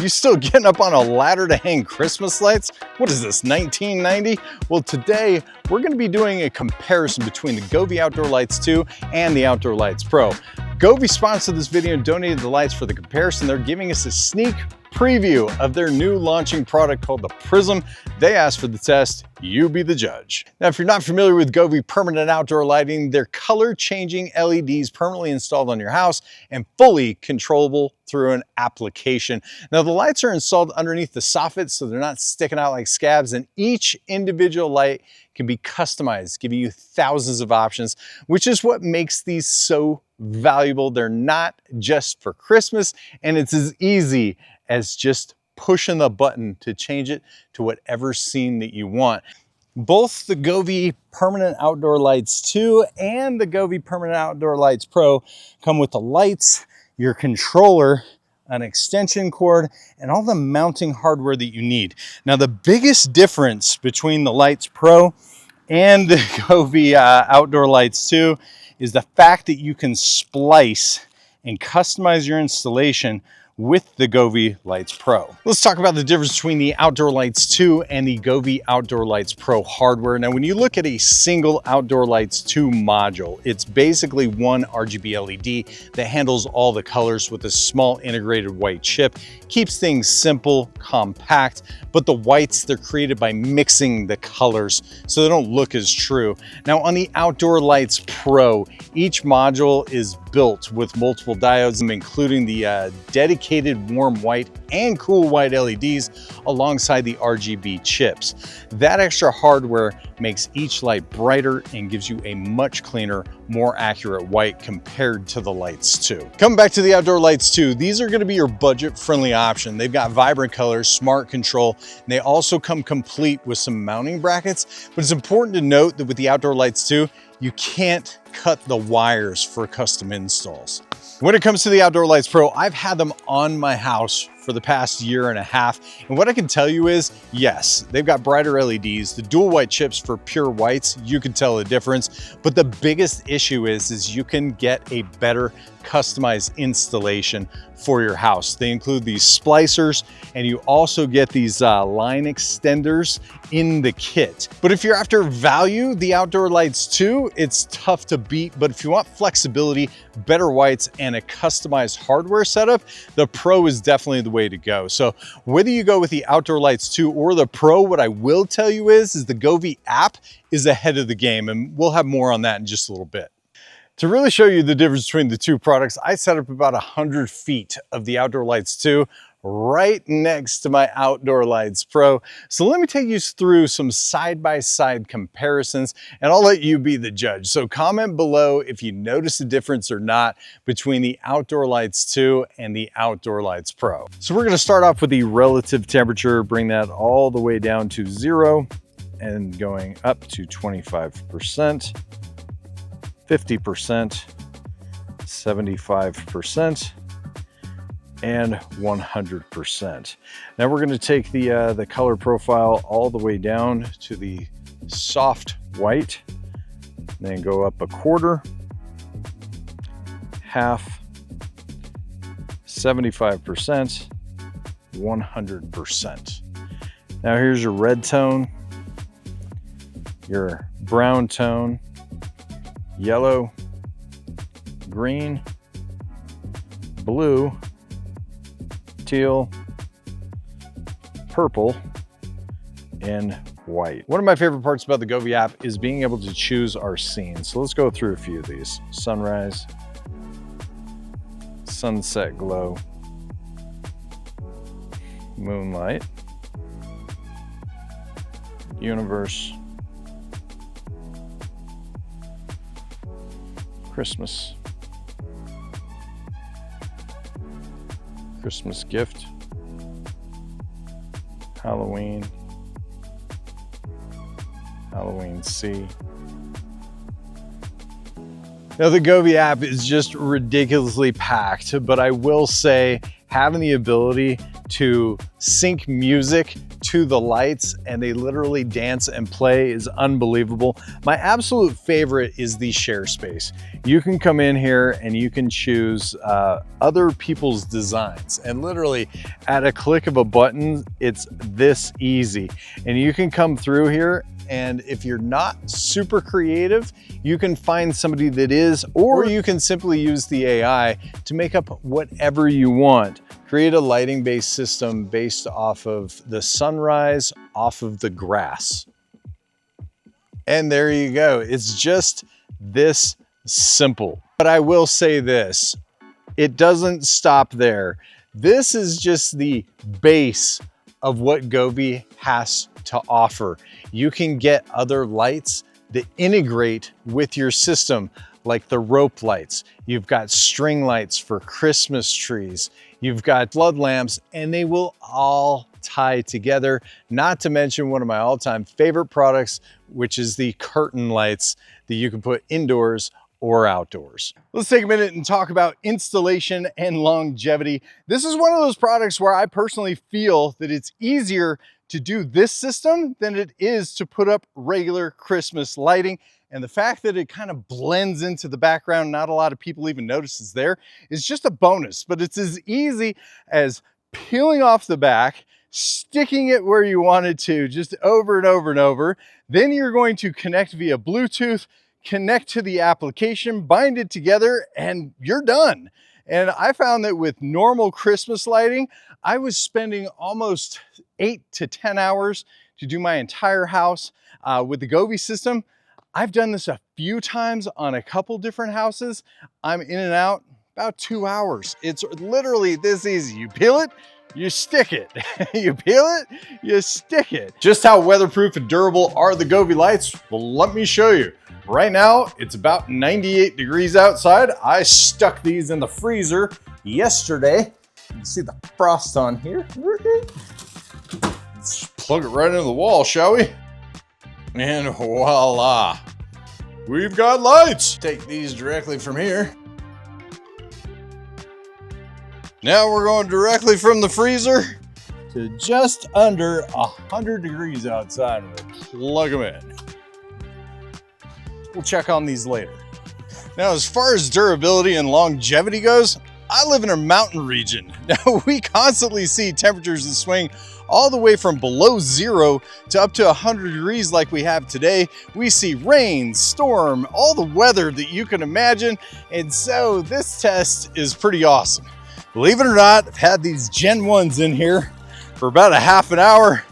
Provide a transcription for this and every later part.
You still getting up on a ladder to hang Christmas lights? What is this, 1990? Well, today we're going to be doing a comparison between the Govee Outdoor Lights 2 and the Outdoor Lights Pro. Govee sponsored this video and donated the lights for the comparison. They're giving us a sneak preview of their new launching product called the Prism. They asked for the test, you be the judge. Now, if you're not familiar with Govee permanent outdoor lighting, they're color changing LEDs permanently installed on your house and fully controllable through an application. Now, the lights are installed underneath the soffit, so they're not sticking out like scabs, and each individual light can be customized, giving you thousands of options, which is what makes these so valuable. They're not just for Christmas, and it's as easy as just pushing the button to change it to whatever scene that you want. Both the Govee Permanent Outdoor Lights 2 and the Govee Permanent Outdoor Lights Pro come with the lights, your controller, an extension cord, and all the mounting hardware that you need. Now, the biggest difference between the Lights Pro and the Govee Outdoor Lights 2 is the fact that you can splice and customize your installation with the Govee Lights Pro. Let's talk about the difference between the Outdoor Lights 2 and the Govee Outdoor Lights Pro hardware. Now, when you look at a single Outdoor Lights 2 module, it's basically one RGB LED that handles all the colors with a small integrated white chip. Keeps things simple, compact, but the whites, they're created by mixing the colors so they don't look as true. Now, on the Outdoor Lights Pro, each module is built with multiple diodes, including the dedicated warm white and cool white LEDs alongside the RGB chips. That extra hardware makes each light brighter and gives you a much cleaner, more accurate white compared to the Lights 2. Coming back to the Outdoor Lights 2, these are going to be your budget-friendly option. They've got vibrant colors, smart control, and they also come complete with some mounting brackets. But it's important to note that with the Outdoor Lights 2, you can't cut the wires for custom installs. When it comes to the Outdoor Lights Pro, I've had them on my house for the past year and a half. And what I can tell you is, yes, they've got brighter LEDs, the dual white chips for pure whites, you can tell the difference. But the biggest issue is you can get a better customized installation for your house. They include these splicers, and you also get these line extenders in the kit. But if you're after value, the Outdoor Lights 2, it's tough to beat. But if you want flexibility, better whites, and a customized hardware setup, the Pro is definitely the way to go. So whether you go with the Outdoor Lights 2 or the Pro, what I will tell you is the Govee app is ahead of the game, and we'll have more on that in just a little bit. To really show you the difference between the two products, I set up about 100 feet of the Outdoor Lights 2 right next to my Outdoor Lights Pro. So let me take you through some side-by-side comparisons, and I'll let you be the judge. So comment below if you notice a difference or not between the Outdoor Lights 2 and the Outdoor Lights Pro. So we're gonna start off with the relative temperature, bring that all the way down to 0 and going up to 25%. 50%, 75%, and 100%. Now we're going to take the color profile all the way down to the soft white, then go up a quarter, half, 75%, 100%. Now here's your red tone, your brown tone, yellow, green, blue, teal, purple, and white. One of my favorite parts about the Govee app is being able to choose our scenes. So let's go through a few of these. Sunrise, sunset glow, moonlight, universe, Christmas, Christmas gift, Halloween, Halloween sea. Now the Govee app is just ridiculously packed, but I will say having the ability to sync music to the lights, and they literally dance and play is unbelievable. My absolute favorite is the share space. You can come in here and you can choose other people's designs, and literally at a click of a button, it's this easy. And you can come through here, and if you're not super creative, you can find somebody that is, or you can simply use the AI to make up whatever you want. Create a lighting-based system based off of the sunrise off of the grass. And there you go. It's just this simple. But I will say this, it doesn't stop there. This is just the base of what Govee has to offer. You can get other lights that integrate with your system, like the rope lights. You've got string lights for Christmas trees. You've got flood lamps, and they will all tie together. Not to mention one of my all-time favorite products, which is the curtain lights that you can put indoors or outdoors. Let's take a minute and talk about installation and longevity. This is one of those products where I personally feel that it's easier to do this system than it is to put up regular Christmas lighting. And the fact that it kind of blends into the background, not a lot of people even notice it's there, is just a bonus. But it's as easy as peeling off the back, sticking it where you want it to, just over and over and over. Then you're going to connect via Bluetooth, connect to the application, bind it together, and you're done. And I found that with normal Christmas lighting, I was spending almost 8 to 10 hours to do my entire house. With the Govee system, I've done this a few times on a couple different houses. I'm in and out about 2 hours. It's literally this easy. You peel it, you stick it. You peel it, you stick it. Just how weatherproof and durable are the Govee lights? Well, let me show you. Right now, it's about 98 degrees outside. I stuck these in the freezer yesterday. You can see the frost on here. Let's plug it right into the wall, shall we? And voila, we've got lights. Take these directly from here. Now we're going directly from the freezer to just under 100 degrees outside, and we'll plug them in. We'll check on these later. Now, as far as durability and longevity goes, I live in a mountain region. Now, we constantly see temperatures that swing all the way from below 0 to up to 100 degrees like we have today. We see rain, storm, all the weather that you can imagine. And so this test is pretty awesome. Believe it or not, I've had these Gen 1s in here for about a half an hour.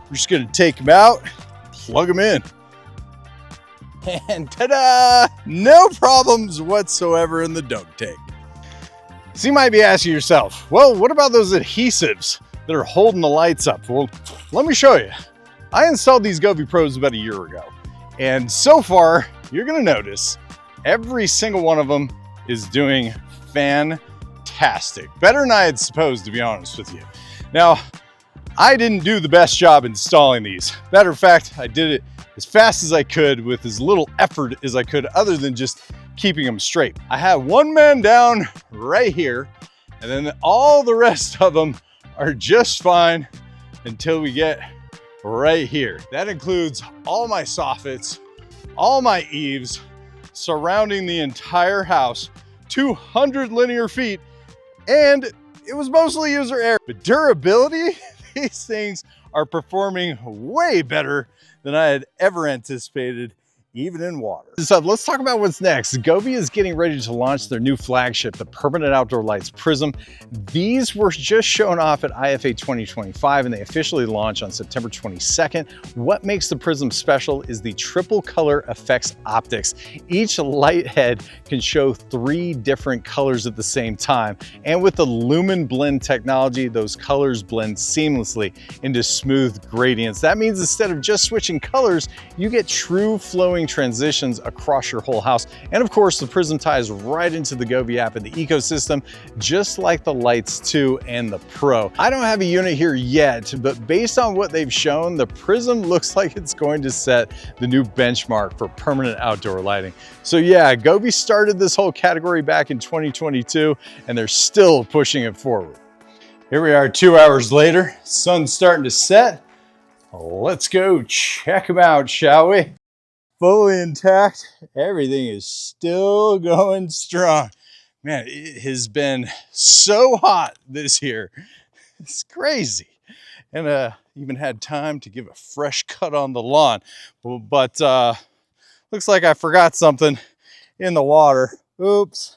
We're just gonna take them out, plug them in. And ta-da! No problems whatsoever in the dog tank. So you might be asking yourself, well, what about those adhesives that are holding the lights up? Well, let me show you. I installed these Govee Pros about a year ago. And so far, you're gonna notice every single one of them is doing fantastic. Better than I had supposed, to be honest with you. Now, I didn't do the best job installing these. Matter of fact, I did it as fast as I could with as little effort as I could, other than just keeping them straight. I have one man down right here, and then all the rest of them are just fine until we get right here. That includes all my soffits, all my eaves, surrounding the entire house, 200 linear feet, and it was mostly user error. But durability, these things are performing way better than I had ever anticipated, even in water. So let's talk about what's next. Govee is getting ready to launch their new flagship, the Permanent Outdoor Lights Prism. These were just shown off at IFA 2025, and they officially launch on September 22nd. What makes the Prism special is the triple color effects optics. Each light head can show 3 different colors at the same time. And with the Lumen Blend technology, those colors blend seamlessly into smooth gradients. That means instead of just switching colors, you get true flowing transitions across your whole house. And of course, the Prism ties right into the Govee app and the ecosystem, just like the Lights 2 and the Pro. I don't have a unit here yet, but based on what they've shown, the Prism looks like it's going to set the new benchmark for permanent outdoor lighting. So yeah, Govee started this whole category back in 2022, and they're still pushing it forward. Here we are 2 hours later, sun's starting to set. Let's go check them out, shall we? Fully intact, everything is still going strong. Man, it has been so hot this year. It's crazy. And even had time to give a fresh cut on the lawn. But looks like I forgot something in the water. Oops.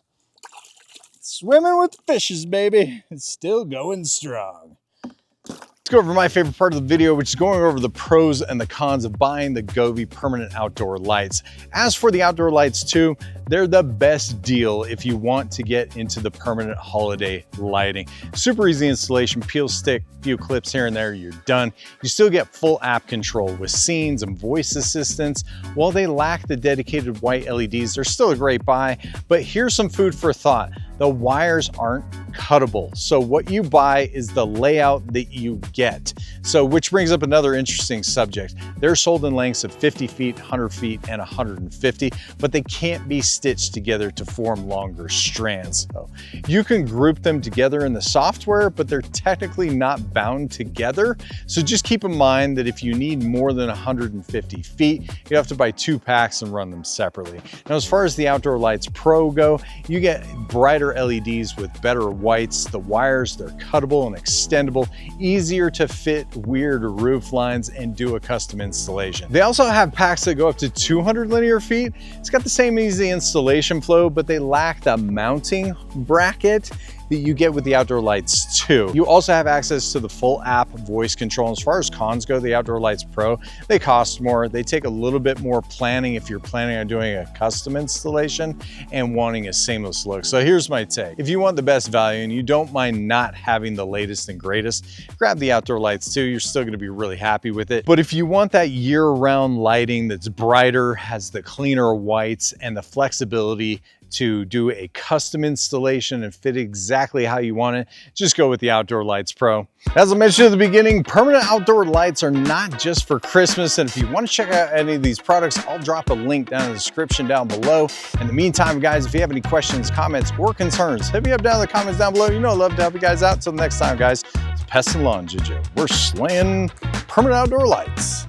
Swimming with the fishes, baby. It's still going strong. Let's go over my favorite part of the video, which is going over the pros and the cons of buying the Govee permanent outdoor lights. As for the Outdoor Lights 2, they're the best deal if you want to get into the permanent holiday lighting. Super easy installation, peel stick, few clips here and there, you're done. You still get full app control with scenes and voice assistance. While they lack the dedicated white LEDs, they're still a great buy, but here's some food for thought. The wires aren't cuttable. So what you buy is the layout that you get. So which brings up another interesting subject. They're sold in lengths of 50 feet, 100 feet, and 150, but they can't be stitched together to form longer strands. So you can group them together in the software, but they're technically not bound together. So just keep in mind that if you need more than 150 feet, you have to buy 2 packs and run them separately. Now, as far as the Outdoor Lights Pro go, you get brighter LEDs with better whites. The wires, they're cuttable and extendable, easier to fit weird roof lines and do a custom installation. They also have packs that go up to 200 linear feet. It's got the same easy installation flow, but they lack the mounting bracket that you get with the Outdoor Lights 2. You also have access to the full app voice control. And as far as cons go, the Outdoor Lights Pro, they cost more. They take a little bit more planning if you're planning on doing a custom installation and wanting a seamless look. So here's my take. If you want the best value and you don't mind not having the latest and greatest, grab the Outdoor Lights 2. You're still gonna be really happy with it. But if you want that year-round lighting that's brighter, has the cleaner whites and the flexibility to do a custom installation and fit exactly how you want it, just go with the Outdoor Lights Pro. As I mentioned at the beginning, permanent outdoor lights are not just for Christmas. And if you want to check out any of these products, I'll drop a link down in the description down below. In the meantime, guys, if you have any questions, comments, or concerns, hit me up down in the comments down below. You know I love to help you guys out. Until next time, guys, it's Pest and Lawn Ginja. We're slaying permanent outdoor lights.